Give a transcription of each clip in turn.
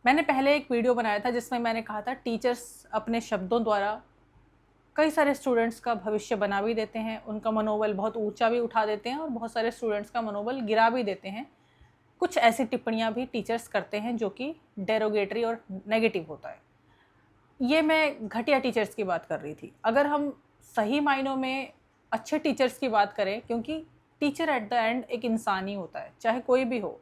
मैंने पहले एक वीडियो बनाया था जिसमें मैंने कहा था टीचर्स अपने शब्दों द्वारा कई सारे स्टूडेंट्स का भविष्य बना भी देते हैं, उनका मनोबल बहुत ऊंचा भी उठा देते हैं और बहुत सारे स्टूडेंट्स का मनोबल गिरा भी देते हैं। कुछ ऐसी टिप्पणियां भी टीचर्स करते हैं जो कि डेरोगेटरी और नेगेटिव होता है। ये मैं घटिया टीचर्स की बात कर रही थी। अगर हम सही मायनों में अच्छे टीचर्स की बात करें, क्योंकि टीचर एट द एंड एक इंसान ही होता है, चाहे कोई भी हो,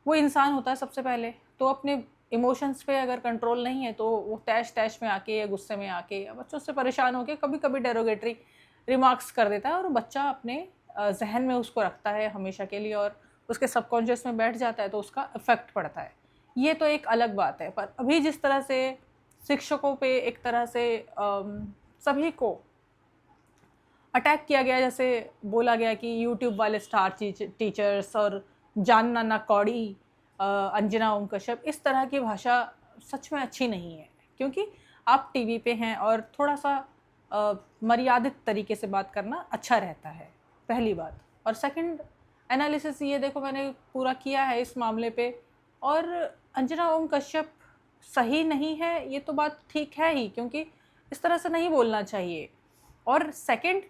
वो इंसान होता है सबसे पहले। तो अपने इमोशंस पे अगर कंट्रोल नहीं है तो वो टैश टैश में आके या गुस्से में आके या बच्चों से परेशान होकर कभी कभी डेरोगेटरी रिमार्क्स कर देता है और बच्चा अपने जहन में उसको रखता है हमेशा के लिए और उसके सबकॉन्शियस में बैठ जाता है, तो उसका इफेक्ट पड़ता है। ये तो एक अलग बात है। पर अभी जिस तरह से शिक्षकों पे एक तरह से सभी को अटैक किया गया, जैसे बोला गया कि यूट्यूब वाले स्टार टीचर्स और जानना ना कौड़ी, अंजना ओम कश्यप, इस तरह की भाषा सच में अच्छी नहीं है। क्योंकि आप टीवी पे हैं और थोड़ा सा मर्यादित तरीके से बात करना अच्छा रहता है, पहली बात। और सेकंड, एनालिसिस ये देखो मैंने पूरा किया है इस मामले पे, और अंजना ओम कश्यप सही नहीं है ये तो बात ठीक है ही, क्योंकि इस तरह से नहीं बोलना चाहिए। और सेकंड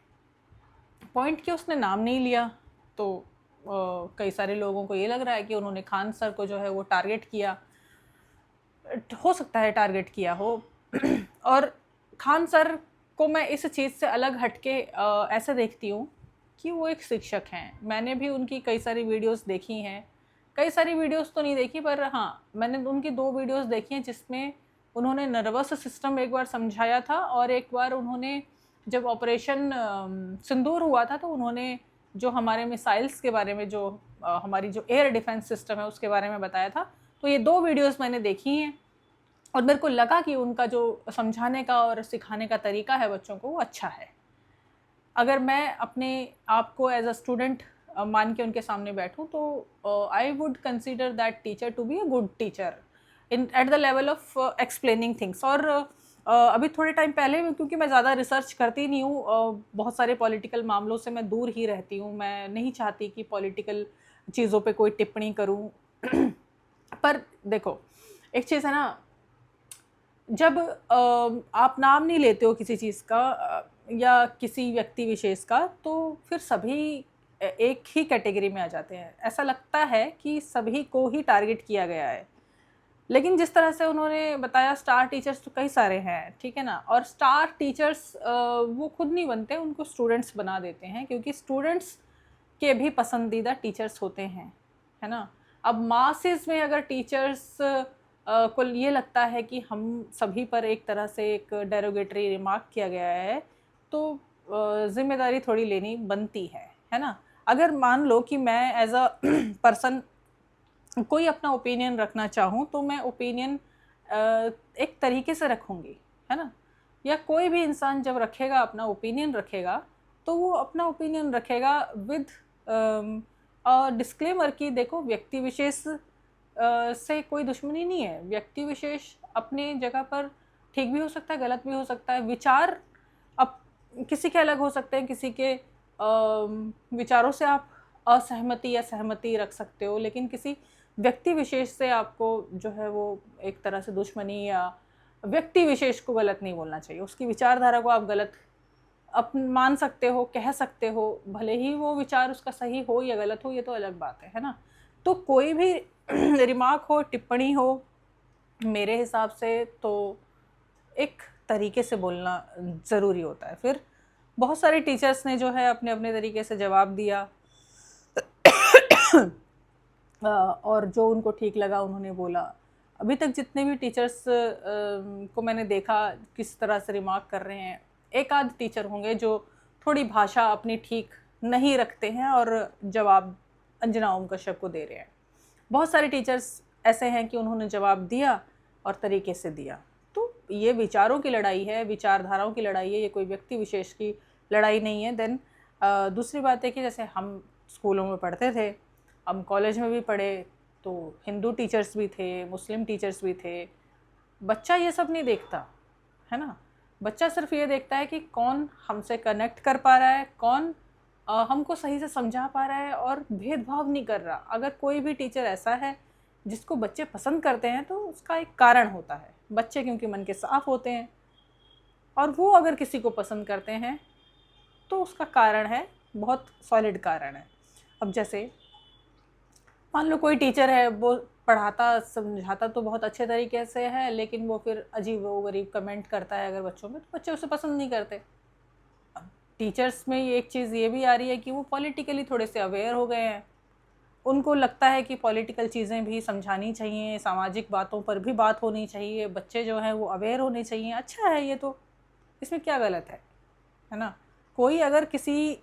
पॉइंट कि उसने नाम नहीं लिया, तो कई सारे लोगों को ये लग रहा है कि उन्होंने खान सर को जो है वो टारगेट किया। हो सकता है टारगेट किया हो और खान सर को मैं इस चीज़ से अलग हटके ऐसे देखती हूँ कि वो एक शिक्षक हैं। मैंने भी उनकी कई सारी वीडियोस देखी हैं, कई सारी वीडियोस तो नहीं देखी, पर हाँ मैंने उनकी 2 वीडियोस देखी हैं जिसमें उन्होंने नर्वस सिस्टम एक बार समझाया था, और एक बार उन्होंने जब ऑपरेशन सिंदूर हुआ था तो उन्होंने जो हमारे मिसाइल्स के बारे में, जो हमारी जो एयर डिफेंस सिस्टम है उसके बारे में बताया था। तो ये 2 वीडियोस मैंने देखी हैं और मेरे को लगा कि उनका जो समझाने का और सिखाने का तरीका है बच्चों को वो अच्छा है। अगर मैं अपने आप को एज अ स्टूडेंट मान के उनके सामने बैठूं तो I would consider that teacher to be a good teacher in at the level of explaining things. और अभी थोड़े टाइम पहले, क्योंकि मैं ज़्यादा रिसर्च करती नहीं हूँ, बहुत सारे पॉलिटिकल मामलों से मैं दूर ही रहती हूँ, मैं नहीं चाहती कि पॉलिटिकल चीज़ों पे कोई टिप्पणी करूँ पर देखो, एक चीज़ है ना, जब आप नाम नहीं लेते हो किसी चीज़ का या किसी व्यक्ति विशेष का, तो फिर सभी एक ही कैटेगरी में आ जाते हैं। ऐसा लगता है कि सभी को ही टारगेट किया गया है। लेकिन जिस तरह से उन्होंने बताया, स्टार टीचर्स तो कई सारे हैं, ठीक है ना। और स्टार टीचर्स वो खुद नहीं बनते, उनको स्टूडेंट्स बना देते हैं, क्योंकि स्टूडेंट्स के भी पसंदीदा टीचर्स होते हैं, है ना। अब मासेस में अगर टीचर्स को ये लगता है कि हम सभी पर एक तरह से एक डेरोगेटरी रिमार्क किया गया है, तो जिम्मेदारी थोड़ी लेनी बनती है ना। अगर मान लो कि मैं एज अ पर्सन कोई अपना ओपिनियन रखना चाहूँ तो मैं ओपिनियन एक तरीके से रखूँगी, है ना। या कोई भी इंसान जब रखेगा अपना ओपिनियन रखेगा, तो वो अपना ओपिनियन रखेगा विद डिस्क्लेमर कि देखो, व्यक्ति विशेष से कोई दुश्मनी नहीं है। व्यक्ति विशेष अपनी जगह पर ठीक भी हो सकता है, गलत भी हो सकता है। विचार अब किसी के अलग हो सकते हैं, किसी के विचारों से आप असहमति या सहमति रख सकते हो, लेकिन किसी व्यक्ति विशेष से आपको जो है वो एक तरह से दुश्मनी, या व्यक्ति विशेष को गलत नहीं बोलना चाहिए। उसकी विचारधारा को आप गलत मान सकते हो, कह सकते हो, भले ही वो विचार उसका सही हो या गलत हो, ये तो अलग बात है ना। तो कोई भी रिमार्क हो, टिप्पणी हो, मेरे हिसाब से तो एक तरीके से बोलना ज़रूरी होता है। फिर बहुत सारे टीचर्स ने जो है अपने अपने तरीके से जवाब दिया और जो उनको ठीक लगा उन्होंने बोला। अभी तक जितने भी टीचर्स को मैंने देखा किस तरह से रिमार्क कर रहे हैं, एक आध टीचर होंगे जो थोड़ी भाषा अपनी ठीक नहीं रखते हैं और जवाब अंजना ओम कश्यप को दे रहे हैं। बहुत सारे टीचर्स ऐसे हैं कि उन्होंने जवाब दिया और तरीके से दिया। तो ये विचारों की लड़ाई है, विचारधाराओं की लड़ाई है, ये कोई व्यक्ति विशेष की लड़ाई नहीं है। देन दूसरी बात है कि जैसे हम स्कूलों में पढ़ते थे, हम कॉलेज में भी पढ़े, तो हिंदू टीचर्स भी थे, मुस्लिम टीचर्स भी थे। बच्चा ये सब नहीं देखता, है ना। बच्चा सिर्फ ये देखता है कि कौन हमसे कनेक्ट कर पा रहा है, कौन हमको सही से समझा पा रहा है, और भेदभाव नहीं कर रहा। अगर कोई भी टीचर ऐसा है जिसको बच्चे पसंद करते हैं तो उसका एक कारण होता है। बच्चे क्योंकि मन के साफ होते हैं और वो अगर किसी को पसंद करते हैं तो उसका कारण है, बहुत सॉलिड कारण है। अब जैसे मान लो कोई टीचर है, वो पढ़ाता समझाता तो बहुत अच्छे तरीके से है, लेकिन वो फिर अजीब वो गरीब कमेंट करता है अगर बच्चों में, तो बच्चे उसे पसंद नहीं करते। टीचर्स में ये एक चीज़ ये भी आ रही है कि वो पॉलिटिकली थोड़े से अवेयर हो गए हैं। उनको लगता है कि पॉलिटिकल चीज़ें भी समझानी चाहिए, सामाजिक बातों पर भी बात होनी चाहिए, बच्चे जो हैं वो अवेयर होने चाहिए। अच्छा है ये तो, इसमें क्या गलत है ना। कोई अगर किसी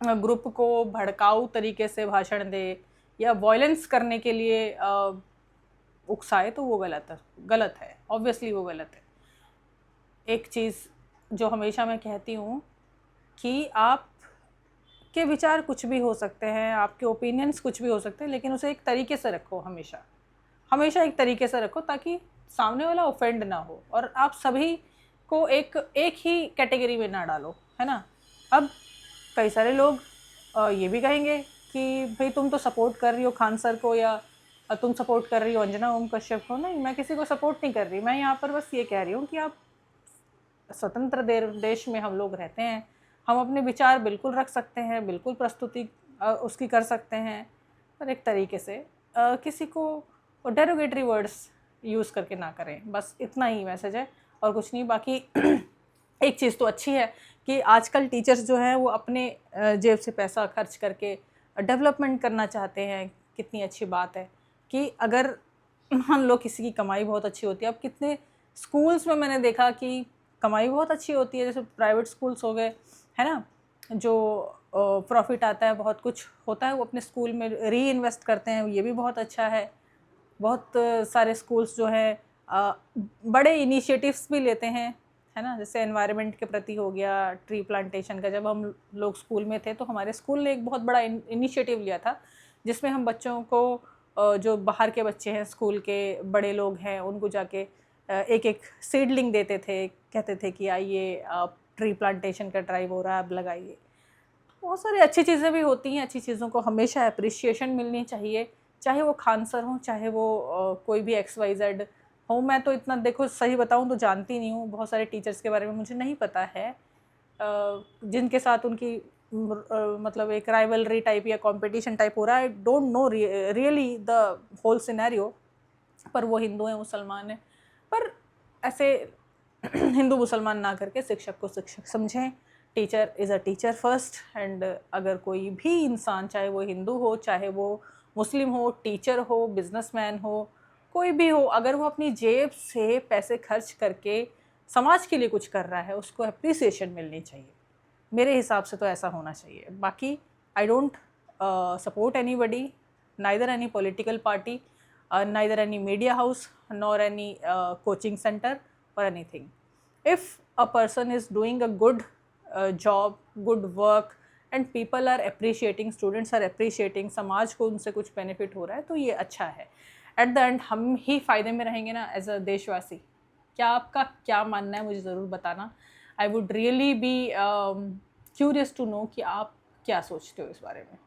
ग्रुप को भड़काऊ तरीके से भाषण दे या वॉयलेंस करने के लिए उकसाए तो वो गलत है, ऑब्वियसली वो गलत है। एक चीज़ जो हमेशा मैं कहती हूँ कि आप के विचार कुछ भी हो सकते हैं, आपके ओपिनियंस कुछ भी हो सकते हैं, लेकिन उसे एक तरीके से रखो, हमेशा एक तरीके से रखो ताकि सामने वाला ऑफेंड ना हो, और आप सभी को एक ही कैटेगरी में ना डालो, है ना। अब कई सारे लोग ये भी कहेंगे कि भाई तुम तो सपोर्ट कर रही हो खान सर को, या तुम सपोर्ट कर रही हो अंजना ओम कश्यप को। नहीं, मैं किसी को सपोर्ट नहीं कर रही, मैं यहाँ पर बस ये कह रही हूँ कि आप स्वतंत्र देश में हम लोग रहते हैं, हम अपने विचार बिल्कुल रख सकते हैं, बिल्कुल प्रस्तुति उसकी कर सकते हैं, पर एक तरीके से किसी को डेरोगेटरी वर्ड्स यूज़ करके ना करें। बस इतना ही मैसेज है और कुछ नहीं। बाकी एक चीज़ तो अच्छी है कि आजकल टीचर्स जो हैं वो अपने जेब से पैसा खर्च करके डेवलपमेंट करना चाहते हैं। कितनी अच्छी बात है कि अगर मान लो किसी की कमाई बहुत अच्छी होती है। अब कितने स्कूल्स में मैंने देखा कि कमाई बहुत अच्छी होती है, जैसे प्राइवेट स्कूल्स हो गए, है ना, जो प्रॉफिट आता है, बहुत कुछ होता है, वो अपने स्कूल में री इन्वेस्ट करते हैं, ये भी बहुत अच्छा है। बहुत सारे स्कूल्स जो हैं बड़े इनिशिएटिव्स भी लेते हैं, है ना, जैसे एनवायरनमेंट के प्रति हो गया, ट्री प्लांटेशन का। जब हम लोग स्कूल में थे तो हमारे स्कूल ने एक बहुत बड़ा इनिशिएटिव लिया था, जिसमें हम बच्चों को जो बाहर के बच्चे हैं, स्कूल के बड़े लोग हैं, उनको जाके एक सीडलिंग देते थे, कहते थे कि आइए आप ट्री प्लांटेशन का ड्राइव हो रहा है, आप लगाइए। बहुत सारी अच्छी चीज़ें भी होती हैं, अच्छी चीज़ों को हमेशा अप्रिशिएशन मिलनी चाहिए, चाहे वो खान सर हों, चाहे वो कोई भी XYZ हो। मैं तो इतना, देखो सही बताऊं तो जानती नहीं हूँ, बहुत सारे टीचर्स के बारे में मुझे नहीं पता है जिनके साथ उनकी मतलब एक राइवलरी टाइप या कंपटीशन टाइप हो रहा है। I don't know really the whole scenario, पर वो हिंदू हैं, मुसलमान हैं। पर ऐसे हिंदू मुसलमान ना करके शिक्षक को शिक्षक समझें। Teacher is a teacher first. And अगर कोई भी इंसान, चाहे वो हिंदू हो, चाहे वो मुस्लिम हो, टीचर हो, बिजनेसमैन हो, कोई भी हो, अगर वो अपनी जेब से पैसे खर्च करके समाज के लिए कुछ कर रहा है, उसको अप्रिसिएशन मिलनी चाहिए। मेरे हिसाब से तो ऐसा होना चाहिए। बाकी I don't support anybody, neither any political party, neither any media house nor any coaching center or anything. If a person is doing a good job, good work and people are appreciating, students are appreciating, समाज को उनसे कुछ benefit हो रहा है, तो ये अच्छा है। At the end हम ही फ़ायदे में रहेंगे ना एज अ देशवासी। क्या आपका क्या मानना है, मुझे ज़रूर बताना। I would really be curious to know कि आप क्या सोचते हो इस बारे में।